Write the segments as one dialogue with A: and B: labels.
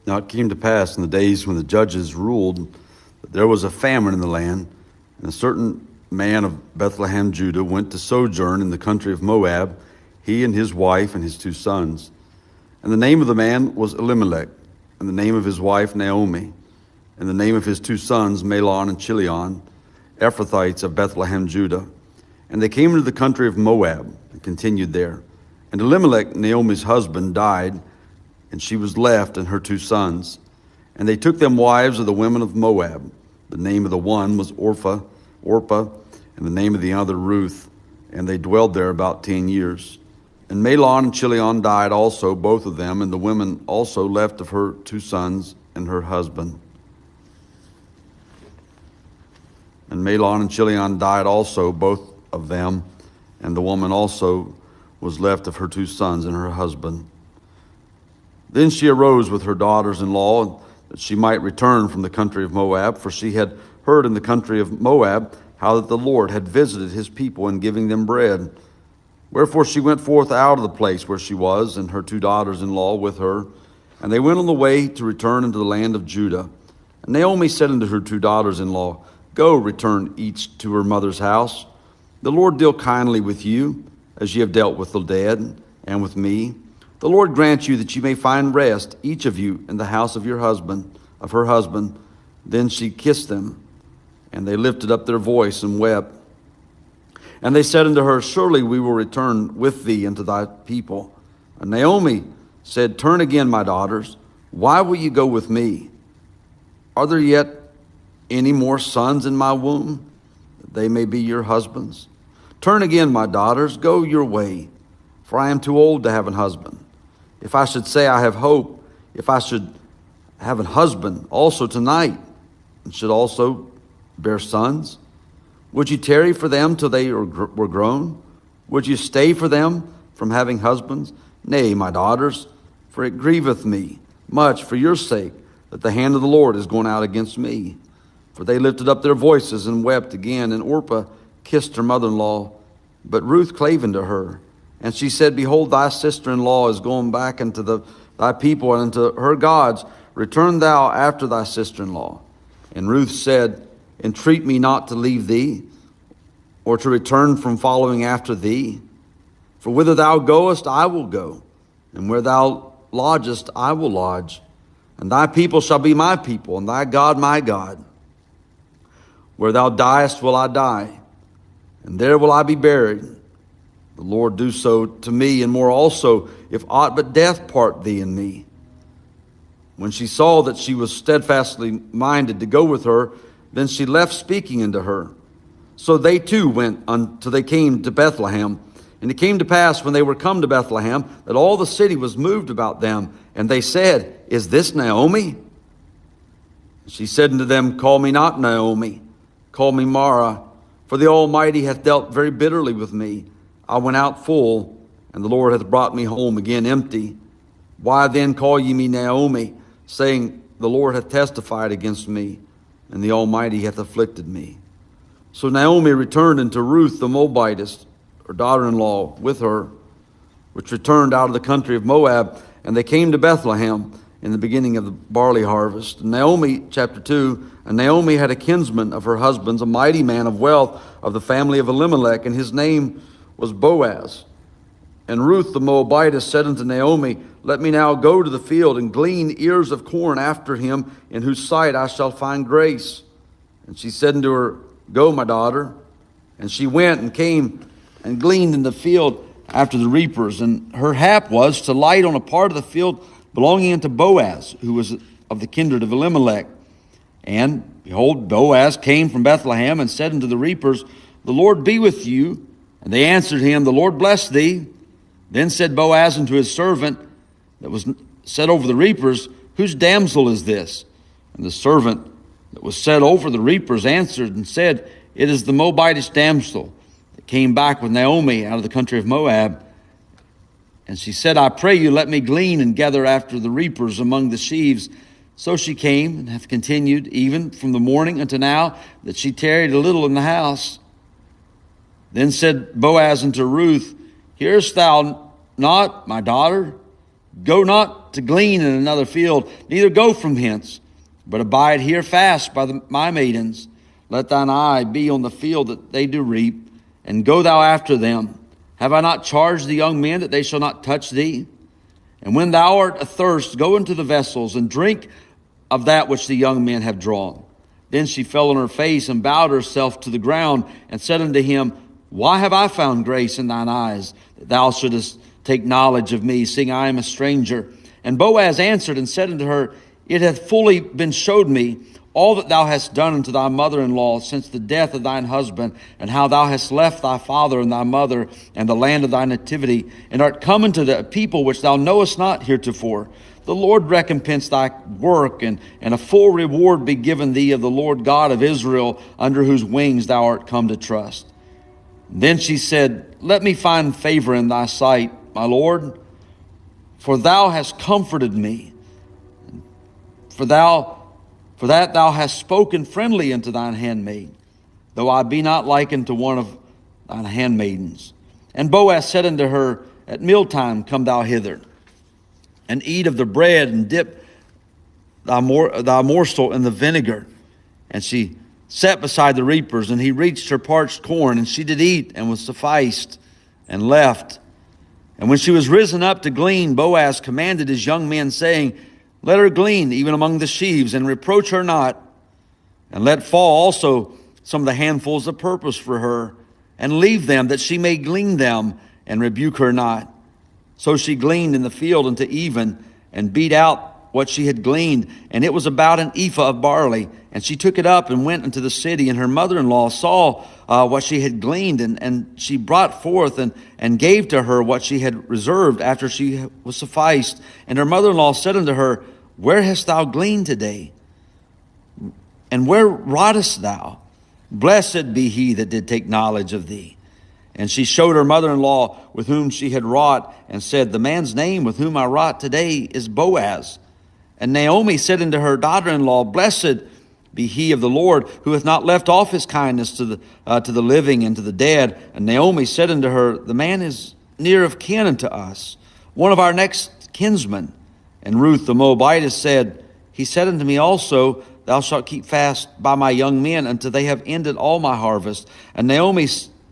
A: Now it came to pass in the days when the judges ruled that there was a famine in the land, and a certain man of Bethlehem, Judah, went to sojourn in the country of Moab, he and his wife and his 2 sons. And the name of the man was Elimelech, and the name of his wife Naomi, and the name of his 2 sons Mahlon and Chilion, Ephrathites of Bethlehem, Judah. And they came into the country of Moab and continued there. And Elimelech, Naomi's husband, died, and she was left and her 2 sons. And they took them wives of the women of Moab. The name of the one was Orpah, and the name of the other Ruth. And they dwelled there about 10 years. And Mahlon and Chilion died also, both of them, and the women also left of her 2 sons and her husband. And Mahlon and Chilion died also, both of them, and the woman also was left of her 2 sons and her husband. Then she arose with her daughters-in-law, that she might return from the country of Moab, for she had heard in the country of Moab how that the Lord had visited his people in giving them bread. Wherefore she went forth out of the place where she was, and her 2 daughters-in-law with her, and they went on the way to return into the land of Judah. And Naomi said unto her 2 daughters-in-law, Go, return each to her mother's house. The Lord deal kindly with you, as ye have dealt with the dead, and with me. The Lord grant you that you may find rest, each of you, in the house of her husband. Then she kissed them, and they lifted up their voice and wept. And they said unto her, Surely we will return with thee into thy people. And Naomi said, Turn again, my daughters. Why will you go with me? Are there yet any more sons in my womb, that they may be your husbands? Turn again, my daughters, go your way, for I am too old to have an husband. If I should say I have hope, if I should have an husband also tonight, and should also bear sons, would you tarry for them till they were grown? Would you stay for them from having husbands? Nay, my daughters, for it grieveth me much for your sake that the hand of the Lord is gone out against me. For they lifted up their voices and wept again, and Orpah kissed her mother-in-law, but Ruth clave unto her. And she said, Behold, thy sister-in-law is going back into thy people and into her gods. Return thou after thy sister-in-law. And Ruth said, Entreat me not to leave thee, or to return from following after thee. For whither thou goest, I will go, and where thou lodgest, I will lodge. And thy people shall be my people, and thy God my God. Where thou diest will I die, and there will I be buried. The Lord do so to me, and more also, if aught but death part thee and me. When she saw that she was steadfastly minded to go with her, then she left speaking unto her. So they too went until they came to Bethlehem. And it came to pass, when they were come to Bethlehem, that all the city was moved about them. And they said, Is this Naomi? She said unto them, Call me not Naomi, call me Mara, for the Almighty hath dealt very bitterly with me. I went out full, and the Lord hath brought me home again empty. Why then call ye me Naomi, saying, The Lord hath testified against me, and the Almighty hath afflicted me? So Naomi returned unto Ruth the Moabitess, her daughter-in-law, with her, which returned out of the country of Moab, and they came to Bethlehem in the beginning of the barley harvest. Naomi, chapter 2, and Naomi had a kinsman of her husband's, a mighty man of wealth of the family of Elimelech, and his name was Boaz. And Ruth the Moabitess said unto Naomi, Let me now go to the field and glean ears of corn after him, in whose sight I shall find grace. And she said unto her, Go, my daughter. And she went and came and gleaned in the field after the reapers. And her hap was to light on a part of the field belonging unto Boaz, who was of the kindred of Elimelech. And behold, Boaz came from Bethlehem and said unto the reapers, The Lord be with you. And they answered him, The Lord bless thee. Then said Boaz unto his servant that was set over the reapers, Whose damsel is this? And the servant that was set over the reapers answered and said, It is the Moabitess damsel that came back with Naomi out of the country of Moab. And she said, I pray you, let me glean and gather after the reapers among the sheaves. So she came and hath continued even from the morning unto now, that she tarried a little in the house. Then said Boaz unto Ruth, Hearest thou not, my daughter? Go not to glean in another field, neither go from hence, but abide here fast by my maidens. Let thine eye be on the field that they do reap, and go thou after them. Have I not charged the young men that they shall not touch thee? And when thou art athirst, go into the vessels, and drink of that which the young men have drawn. Then she fell on her face, and bowed herself to the ground, and said unto him, Why have I found grace in thine eyes, that thou shouldest take knowledge of me, seeing I am a stranger? And Boaz answered and said unto her, It hath fully been showed me all that thou hast done unto thy mother-in-law since the death of thine husband, and how thou hast left thy father and thy mother and the land of thy nativity, and art come into the people which thou knowest not heretofore. The Lord recompense thy work, and a full reward be given thee of the Lord God of Israel, under whose wings thou art come to trust. Then she said, Let me find favor in thy sight, my Lord, for thou hast comforted me, for that thou hast spoken friendly unto thine handmaid, though I be not likened to one of thine handmaidens. And Boaz said unto her, At mealtime come thou hither, and eat of the bread, and dip thy morsel in the vinegar. And she sat beside the reapers, and he reached her parched corn, and she did eat, and was sufficed, and left. And when she was risen up to glean, Boaz commanded his young men, saying, Let her glean even among the sheaves, and reproach her not. And let fall also some of the handfuls of purpose for her, and leave them, that she may glean them, and rebuke her not. So she gleaned in the field unto even, and beat out what she had gleaned, and it was about an ephah of barley. And she took it up and went into the city, and her mother-in-law saw what she had gleaned, and she brought forth and gave to her what she had reserved after she was sufficed. And her mother-in-law said unto her, Where hast thou gleaned today? And where wroughtest thou? Blessed be he that did take knowledge of thee. And she showed her mother-in-law with whom she had wrought, and said, The man's name with whom I wrought today is Boaz. And Naomi said unto her daughter-in-law, Blessed be he of the Lord, who hath not left off his kindness to the living and to the dead. And Naomi said unto her, The man is near of kin unto us, one of our next kinsmen. And Ruth the Moabitess said, He said unto me also, Thou shalt keep fast by my young men until they have ended all my harvest. And Naomi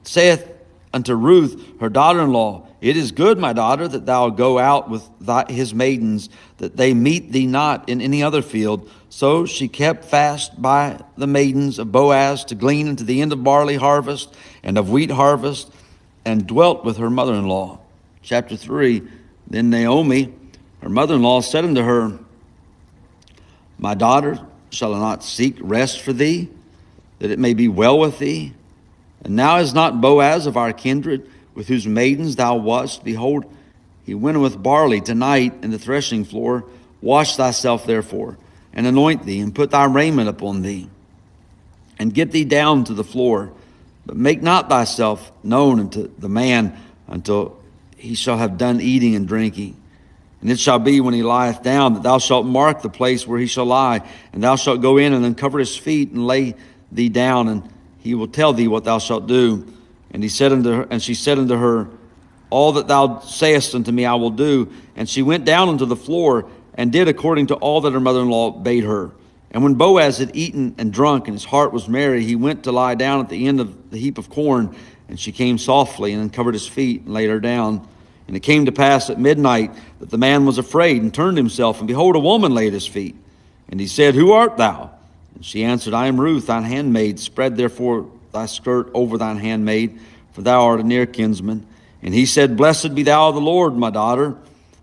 A: saith unto Ruth, her daughter-in-law, It is good, my daughter, that thou go out with his maidens, that they meet thee not in any other field. So she kept fast by the maidens of Boaz to glean unto the end of barley harvest and of wheat harvest, and dwelt with her mother-in-law. Chapter 3. Then Naomi, her mother-in-law, said unto her, My daughter, shall I not seek rest for thee, that it may be well with thee? And now is not Boaz of our kindred, with whose maidens thou wast? Behold, he winnoweth barley tonight in the threshing floor. Wash thyself therefore, and anoint thee, and put thy raiment upon thee, and get thee down to the floor. But make not thyself known unto the man until he shall have done eating and drinking. And it shall be when he lieth down, that thou shalt mark the place where he shall lie, and thou shalt go in and uncover his feet, and lay thee down, and he will tell thee what thou shalt do. And she said unto her, All that thou sayest unto me I will do. And she went down unto the floor, and did according to all that her mother-in-law bade her. And when Boaz had eaten and drunk, and his heart was merry, he went to lie down at the end of the heap of corn. And she came softly, and uncovered his feet, and laid her down. And it came to pass at midnight that the man was afraid, and turned himself, and behold, a woman lay at his feet. And he said, Who art thou? And she answered, I am Ruth, thine handmaid. Spread therefore thy skirt over thine handmaid, for thou art a near kinsman. And he said, Blessed be thou of the Lord, my daughter,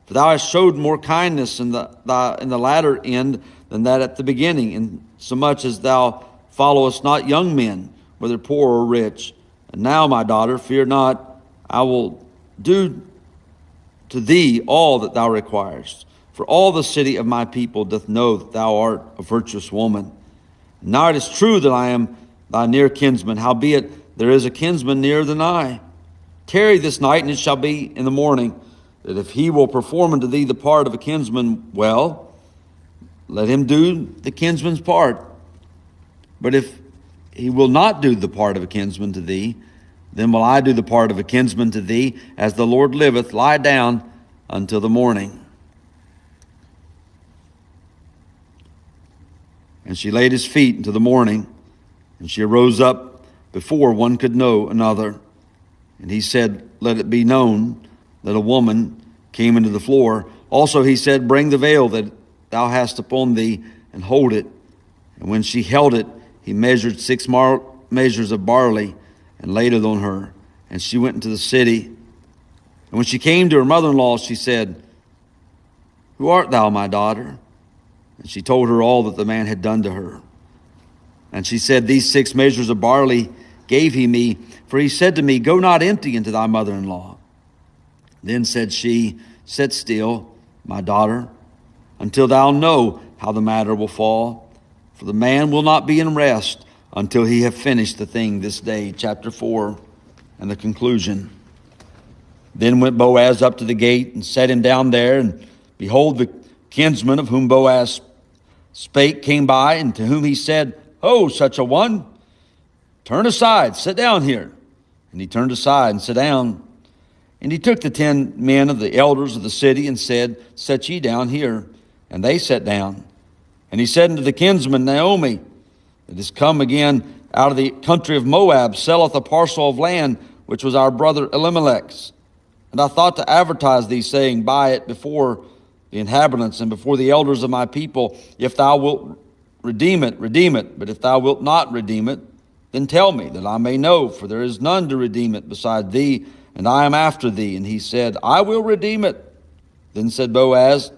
A: for thou hast showed more kindness in the latter end than that at the beginning, insomuch as thou followest not young men, whether poor or rich. And now, my daughter, fear not, I will do to thee all that thou requirest. For all the city of my people doth know that thou art a virtuous woman. Now it is true that I am thy near kinsman, howbeit there is a kinsman nearer than I. Tarry this night, and it shall be in the morning, that if he will perform unto thee the part of a kinsman, well, let him do the kinsman's part. But if he will not do the part of a kinsman to thee, then will I do the part of a kinsman to thee. As the Lord liveth, lie down until the morning. And she laid his feet until the morning. And she arose up before one could know another. And he said, let it be known that a woman came into the floor. Also he said, bring the veil that thou hast upon thee, and hold it. And when she held it, he measured 6 measures of barley, and laid it on her. And she went into the city. And when she came to her mother-in-law, she said, who art thou, my daughter? And she told her all that the man had done to her. And she said, these 6 measures of barley gave he me, for he said to me, go not empty into thy mother-in-law. Then said she, sit still, my daughter, until thou know how the matter will fall. For the man will not be in rest until he have finished the thing this day. Chapter 4 and the conclusion. Then went Boaz up to the gate and set him down there. And behold, the kinsman of whom Boaz spake came by, and to whom he said, ho, such a one, turn aside, sit down here. And he turned aside and sat down. And he took the 10 men of the elders of the city and said, set ye down here. And they sat down. And he said unto the kinsman, Naomi, that is come again out of the country of Moab, selleth a parcel of land which was our brother Elimelech's. And I thought to advertise thee, saying, buy it before the inhabitants and before the elders of my people. If thou wilt redeem it, redeem it. But if thou wilt not redeem it, then tell me, that I may know, for there is none to redeem it beside thee, and I am after thee. And he said, I will redeem it. Then said Boaz,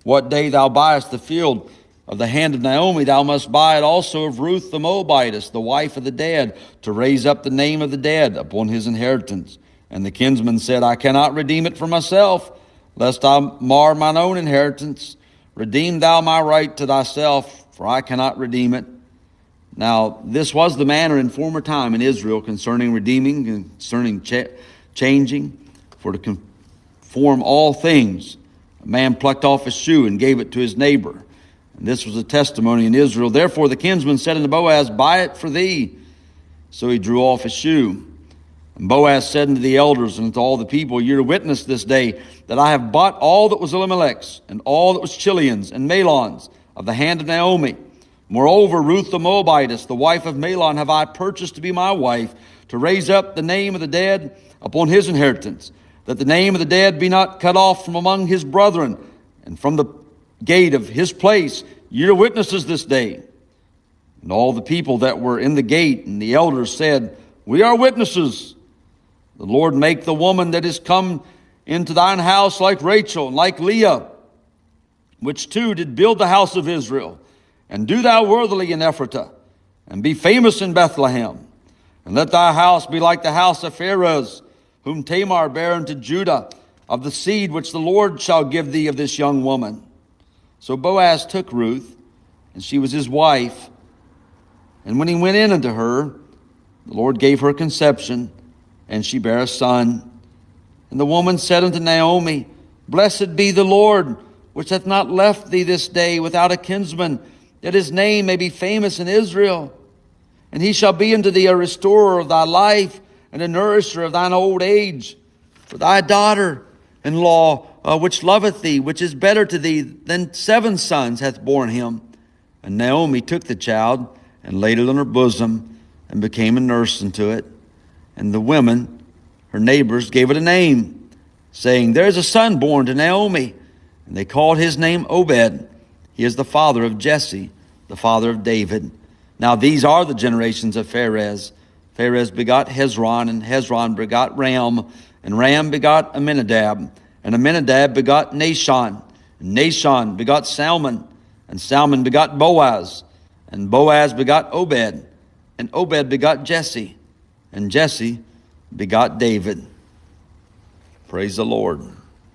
A: what day thou buyest the field of the hand of Naomi, thou must buy it also of Ruth the Moabitess, the wife of the dead, to raise up the name of the dead upon his inheritance. And the kinsman said, I cannot redeem it for myself, lest I mar mine own inheritance. Redeem thou my right to thyself, for I cannot redeem it. Now this was the manner in former time in Israel concerning redeeming, concerning changing, for to conform all things. A man plucked off his shoe and gave it to his neighbor. And this was a testimony in Israel. Therefore the kinsman said unto Boaz, buy it for thee. So he drew off his shoe. And Boaz said unto the elders and unto all the people, ye are witness this day that I have bought all that was Elimelech's, and all that was Chilion's and Mahlon's of the hand of Naomi. Moreover, Ruth the Moabitess, the wife of Mahlon, have I purchased to be my wife, to raise up the name of the dead upon his inheritance, that the name of the dead be not cut off from among his brethren, and from the gate of his place. Ye are witnesses this day. And all the people that were in the gate and the elders said, we are witnesses. The Lord make the woman that is come into thine house like Rachel and like Leah, which two did build the house of Israel. And do thou worthily in Ephratah, and be famous in Bethlehem. And let thy house be like the house of Pharez, whom Tamar bare unto Judah, of the seed which the Lord shall give thee of this young woman. So Boaz took Ruth, and she was his wife. And when he went in unto her, the Lord gave her conception, and she bare a son. And the woman said unto Naomi, blessed be the Lord, which hath not left thee this day without a kinsman, that his name may be famous in Israel. And he shall be unto thee a restorer of thy life, and a nourisher of thine old age. For thy daughter-in-law, which loveth thee, which is better to thee than 7 sons, hath borne him. And Naomi took the child, and laid it on her bosom, and became a nurse unto it. And the women, her neighbors, gave it a name, saying, there is a son born to Naomi. And they called his name Obed. He is the father of Jesse, the father of David. Now these are the generations of Pharez. Pharez begot Hezron, and Hezron begot Ram, and Ram begot Amminadab, and Amminadab begot Nahshon, and Nahshon begot Salmon, and Salmon begot Boaz, and Boaz begot Obed, and Obed begot Jesse, and Jesse begot David. Praise the Lord.